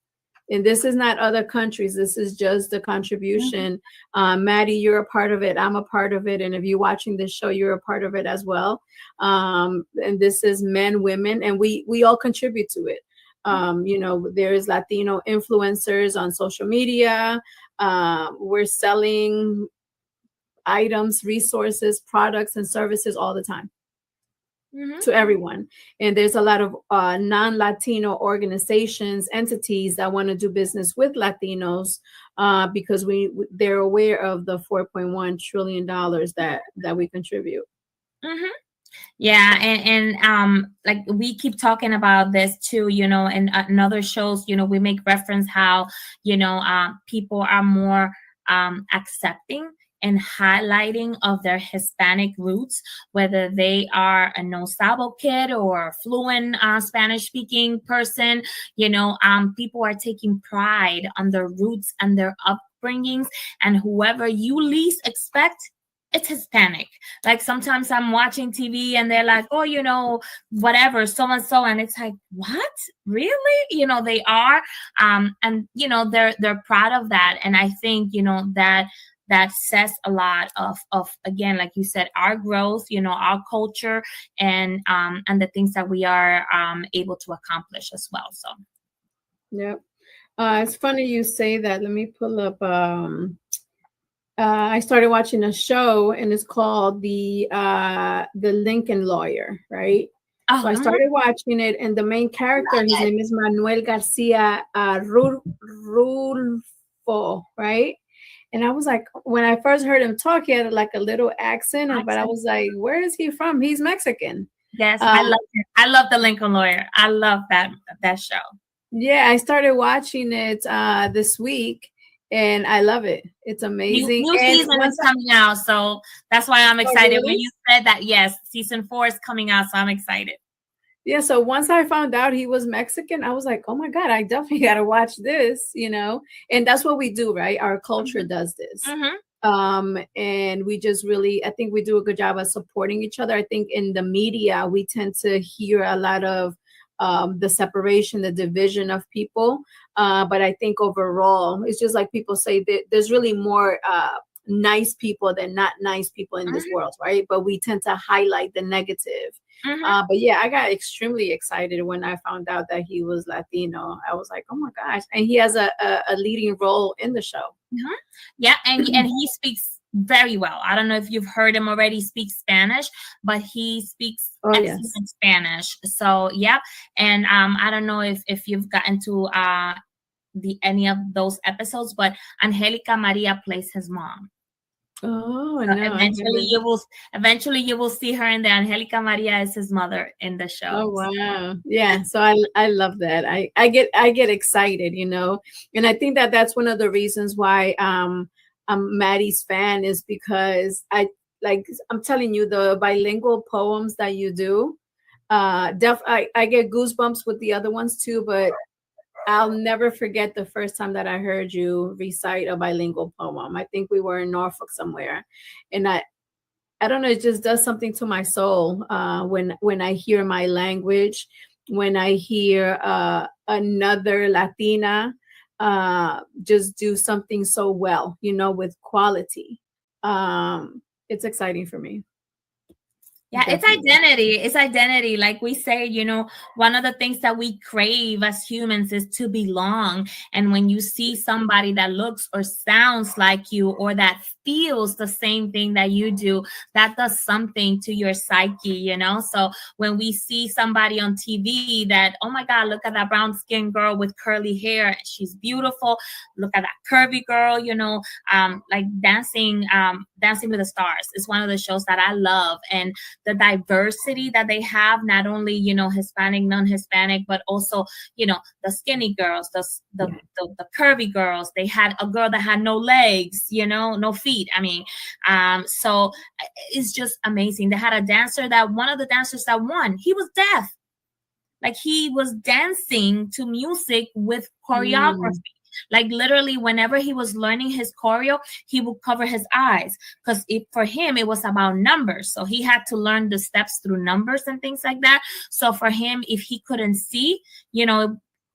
And this is not other countries. This is just the contribution. Maddie, you're a part of it. I'm a part of it. And if you're watching this show, you're a part of it as well. And this is men, women, and we all contribute to it. There's Latino influencers on social media. We're selling items, resources, products, and services all the time. To everyone. And there's a lot of non-Latino organizations, entities that want to do business with Latinos, because they're aware of the $4.1 trillion that we contribute. Yeah, and like we keep talking about this too, and in other shows, we make reference how, people are more accepting and highlighting of their Hispanic roots, whether they are a no sabo kid or a fluent Spanish speaking person. People are taking pride on their roots and their upbringings, and whoever you least expect, it's Hispanic. Like sometimes I'm watching TV and they're like, oh, whatever, so and so, and it's like, what, really? They are, and they're proud of that, and I think that says a lot of again, like you said, our growth, our culture, and the things that we are able to accomplish as well. So yep. It's funny you say that. Let me pull up I started watching a show, and it's called the Lincoln Lawyer, right? So I started watching it, and the main character, his name is Manuel Garcia Rulfo, right? And I was like, when I first heard him talk, he had like a little accent, but I was like, where is he from? He's Mexican. Yes, I love it. I love the Lincoln Lawyer. I love that show. Yeah, I started watching it this week, and I love it. It's amazing. New season is coming out, so that's why I'm excited. When you said that, yes, season 4 is coming out, so I'm excited. Yeah, so once I found out he was Mexican, I was like, oh my God, I definitely got to watch this, and that's what we do, right? Our culture does this. And we just really, I think we do a good job of supporting each other. I think in the media, we tend to hear a lot of the separation, the division of people. But I think overall, it's just like people say that there's really more nice people than not nice people in this world, right? But we tend to highlight the negative. But yeah, I got extremely excited when I found out that he was Latino. I was like, oh my gosh. And he has a leading role in the show. Yeah, and he speaks very well. I don't know if you've heard him already speak Spanish, but he speaks excellent Spanish. So yeah, and I don't know if you've gotten to any of those episodes, but Angelica Maria plays his mom. Oh, so no, eventually you will see her in the Angelica Maria as his mother in the show. Oh wow. Yeah, so I love that. I get excited, and I think that that's one of the reasons why I'm Maddie's fan, is because I'm telling you, the bilingual poems that you do, I get goosebumps with the other ones too, but I'll never forget the first time that I heard you recite a bilingual poem. I think we were in Norfolk somewhere, and I don't know, it just does something to my soul when I hear my language, when I hear another Latina just do something so well, with quality. It's exciting for me. Yeah, it's Definitely. identity. It's identity. Like we say, one of the things that we crave as humans is to belong. And when you see somebody that looks or sounds like you, or that feels the same thing that you do, that does something to your psyche. So when we see somebody on TV that, oh my God, look at that brown skinned girl with curly hair. She's beautiful. Look at that curvy girl, like Dancing with the Stars is one of the shows that I love. And the diversity that they have, not only Hispanic, non-Hispanic, but also the skinny girls, the curvy girls. They had a girl that had no legs, no feet. I mean, so it's just amazing. They had a dancer, that one of the dancers that won, he was deaf. Like, he was dancing to music with choreography. Mm. Like, literally, whenever he was learning his choreo, he would cover his eyes, because for him it was about numbers. So he had to learn the steps through numbers and things like that. So for him, if he couldn't see,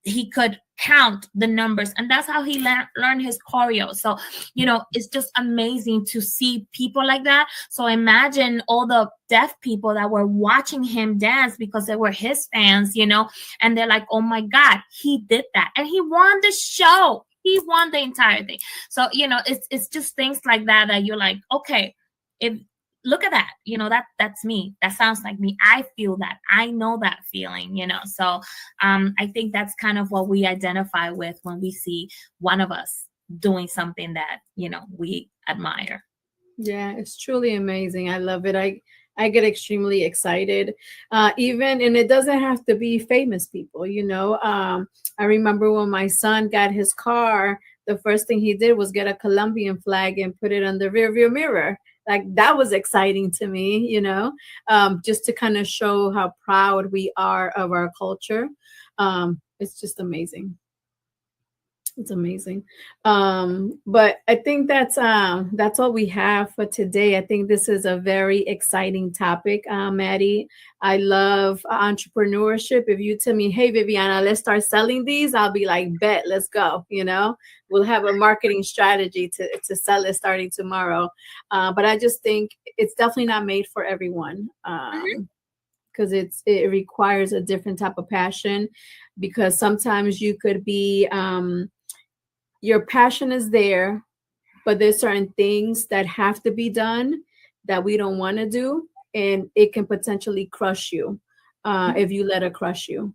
he could count the numbers, and that's how he learned his choreo. So it's just amazing to see people like that. So imagine all the deaf people that were watching him dance because they were his fans, and they're like, oh my God, he did that, and he won the show. He won the entire thing. So it's just things like that you're like, okay, if look at that, that's me. That sounds like me. I feel that. I know that feeling. So I think that's kind of what we identify with when we see one of us doing something that we admire. Yeah, it's truly amazing. I love it. I get extremely excited. Even, and it doesn't have to be famous people, I remember when my son got his car, the first thing he did was get a Colombian flag and put it on the rear view mirror. Like, that was exciting to me, just to kind of show how proud we are of our culture. It's just amazing. It's amazing. But I think that's all we have for today. I think this is a very exciting topic, Maddie. I love entrepreneurship. If you tell me, hey, Viviana, let's start selling these, I'll be like, bet, let's go. We'll have a marketing strategy to sell it starting tomorrow. But I just think it's definitely not made for everyone. Mhm. Because it requires a different type of passion, because sometimes you could be your passion is there, but there's certain things that have to be done that we don't want to do, and it can potentially crush you if you let it crush you,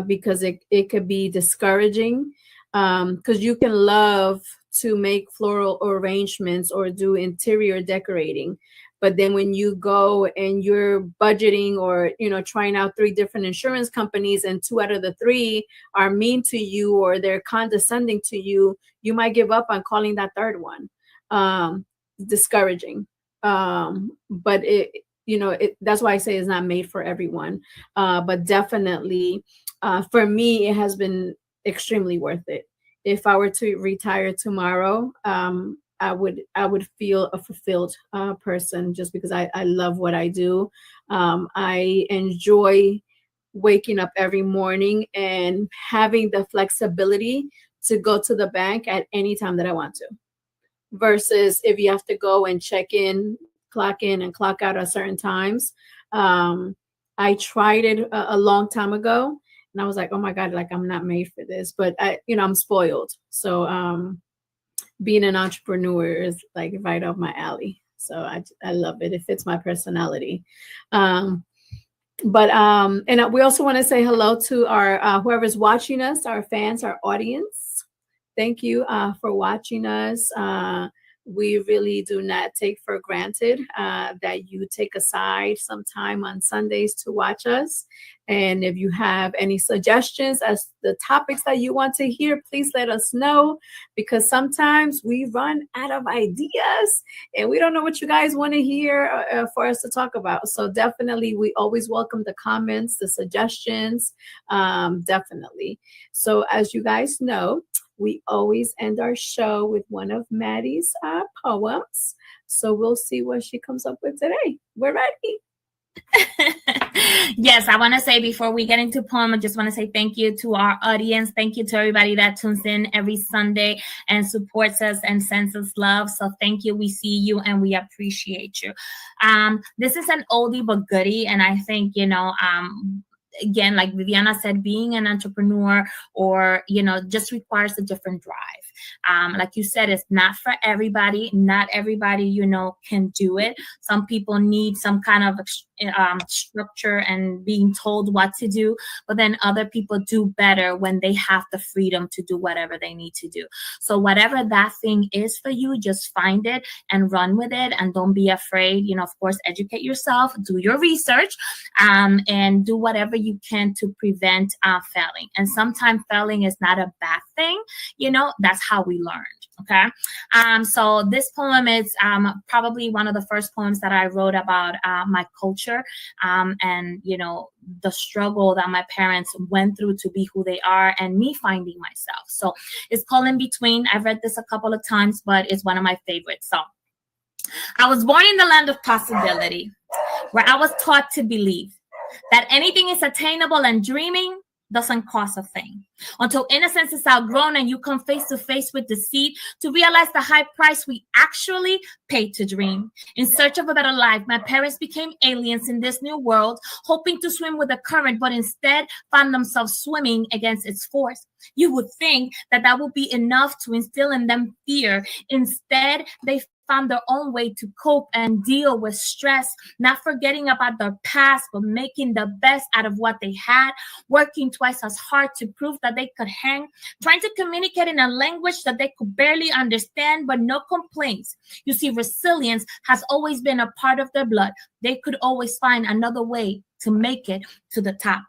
because it could be discouraging, because you can love to make floral arrangements or do interior decorating, but then when you go and you're budgeting, or trying out 3 different insurance companies, and 2 out of the 3 are mean to you, or they're condescending to you, you might give up on calling that third one. Discouraging. But that's why I say it's not made for everyone. But definitely, for me, it has been extremely worth it. If I were to retire tomorrow, I would feel a fulfilled person, just because I love what I do. I enjoy waking up every morning and having the flexibility to go to the bank at any time that I want to, versus if you have to go and check in, clock in, and clock out at certain times. Um, I tried it a long time ago, and I was like, oh my God, like, I'm not made for this. But I'm spoiled. So being an entrepreneur is like right up my alley. So I love it. It fits my personality. Um, and we also want to say hello to our whoever's watching us, our fans, our audience. Thank you for watching us. We really do not take for granted that you take aside some time on Sundays to watch us. And if you have any suggestions as the topics that you want to hear, please let us know, because sometimes we run out of ideas and we don't know what you guys want to hear for us to talk about. So definitely, we always welcome the comments, the suggestions, definitely. So as you guys know, we always end our show with one of Maddie's poems. So we'll see what she comes up with today. We're ready. Yes, I want to say before we get into poem, I just want to say thank you to our audience. Thank you to everybody that tunes in every Sunday and supports us and sends us love. So thank you. We see you and we appreciate you. This is an oldie but goodie, and I think, again, like Viviana said, being an entrepreneur or, just requires a different drive. Like you said, it's not for everybody. Not everybody, can do it. Some people need some kind of structure and being told what to do, but then other people do better when they have the freedom to do whatever they need to do. So whatever that thing is for you, just find it and run with it, and don't be afraid. Of course, educate yourself, do your research, and do whatever you can to prevent failing. And sometimes failing is not a bad thing. That's how we learned. Okay. So this poem is probably one of the first poems that I wrote about my culture, and the struggle that my parents went through to be who they are, and me finding myself. So it's called In Between. I've read this a couple of times, but it's one of my favorites. So I was born in the land of possibility, where I was taught to believe that anything is attainable, and dreaming doesn't cost a thing, until innocence is outgrown and you come face to face with deceit, to realize the high price we actually paid to dream. In search of a better life, my parents became aliens in this new world, hoping to swim with the current, but instead found themselves swimming against its force. You would think that would be enough to instill in them fear. Instead, they found their own way to cope and deal with stress, not forgetting about their past, but making the best out of what they had, working twice as hard to prove that they could hang, trying to communicate in a language that they could barely understand, but no complaints. You see, resilience has always been a part of their blood. They could always find another way to make it to the top.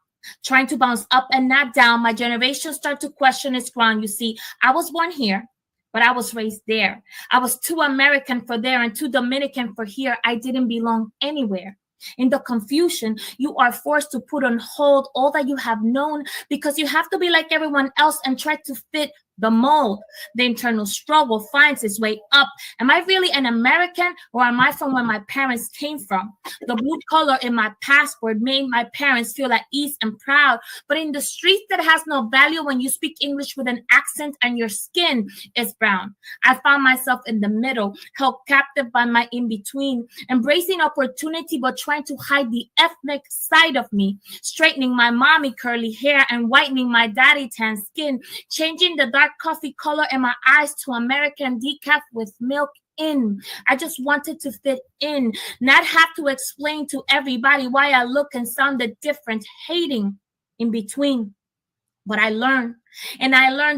Trying to bounce up and not down, my generation start to question its ground. You see, I was born here, but I was raised there. I was too American for there and too Dominican for here. I didn't belong anywhere. In the confusion, you are forced to put on hold all that you have known, because you have to be like everyone else and try to fit the mold. The internal struggle finds its way up. Am I really an American, or am I from where my parents came from? The blue color in my passport made my parents feel at ease and proud. But in the street, that has no value when you speak English with an accent and your skin is brown. I found myself in the middle, held captive by my in-between, embracing opportunity but trying to hide the ethnic side of me, straightening my mommy curly hair and whitening my daddy tan skin, changing the dark coffee color in my eyes to American decaf with milk in. I just wanted to fit in, not have to explain to everybody why I look and sounded different, hating in between. But I learned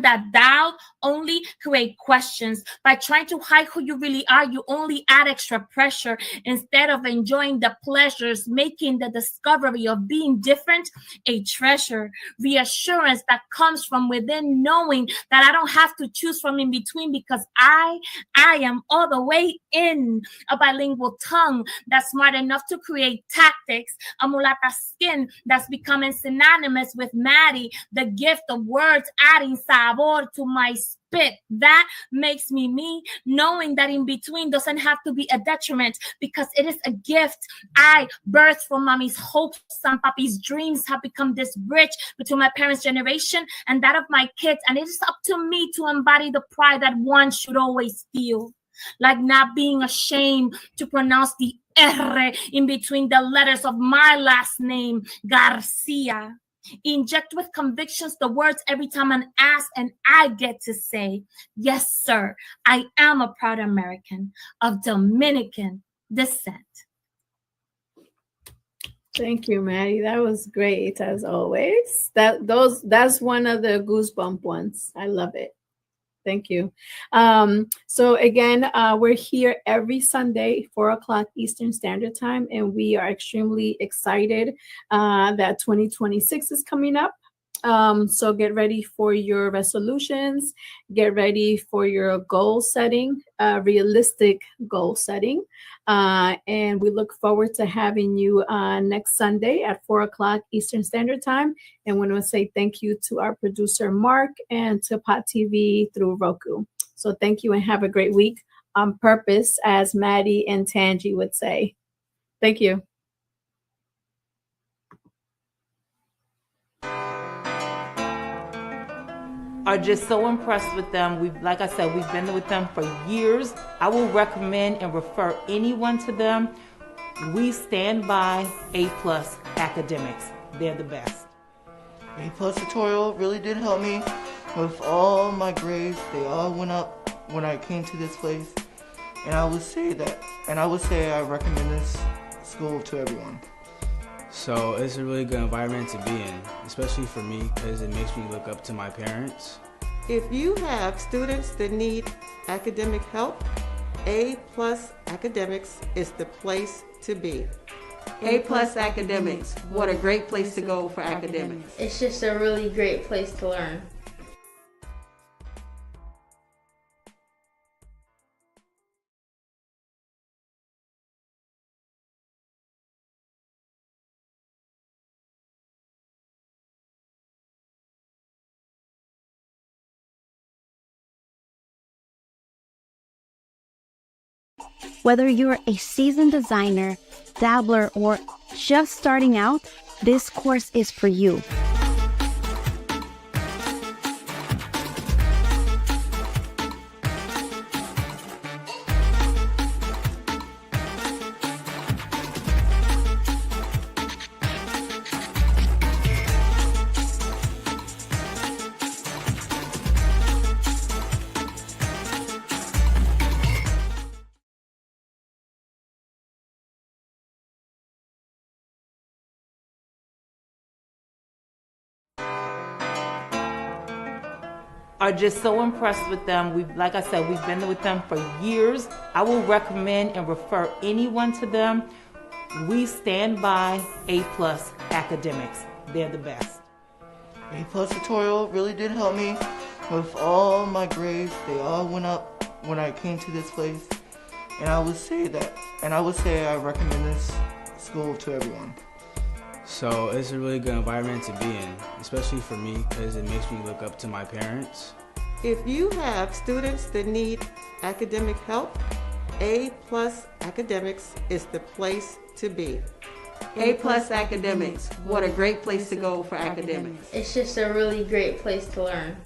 that doubt only create questions. By trying to hide who you really are, you only add extra pressure instead of enjoying the pleasures, making the discovery of being different a treasure. Reassurance that comes from within, knowing that I don't have to choose from in between, because I am all the way in. A bilingual tongue that's smart enough to create tactics. A mulata skin that's becoming synonymous with Maddie. The gift of words adding sabor to my spit. That makes me me, knowing that in between doesn't have to be a detriment, because it is a gift. I, birthed from mommy's hopes and papi's dreams, have become this bridge between my parents' generation and that of my kids. And it is up to me to embody the pride that one should always feel. Like not being ashamed to pronounce the R in between the letters of my last name, Garcia. Inject with convictions the words every time I'm asked, and I get to say, yes, sir, I am a proud American of Dominican descent. Thank you, Maddie. That was great as always. That's one of the goosebump ones. I love it. Thank you. So again, we're here every Sunday, 4:00 Eastern Standard Time, and we are extremely excited that 2026 is coming up. So get ready for your resolutions, get ready for your goal setting, realistic goal setting. And we look forward to having you next Sunday at 4:00 Eastern Standard Time. And we want to say thank you to our producer, Mark, and to Pot TV through Roku. So thank you and have a great week on purpose, as Maddie and Tangi would say. Thank you. are just so impressed with them. Like I said, we've been with them for years. I will recommend and refer anyone to them. We stand by A+ academics. They're the best. A+ tutorial really did help me with all my grades. They all went up when I came to this place. And I would say I recommend this school to everyone. So it's a really good environment to be in, especially for me because it makes me look up to my parents. If you have students that need academic help, A+ Academics is the place to be. A+ Academics, what a great place to go for academics. It's just a really great place to learn. Whether you're a seasoned designer, dabbler, or just starting out, this course is for you. Are just so impressed with them. Like I said, we've been with them for years. I will recommend and refer anyone to them. We stand by A+ academics. They're the best. A+ tutorial really did help me with all my grades. They all went up when I came to this place. And I would say I recommend this school to everyone. So it's a really good environment to be in, especially for me because it makes me look up to my parents. If you have students that need academic help, A+ Academics is the place to be. A+ Academics, what a great place to go for academics. It's just a really great place to learn.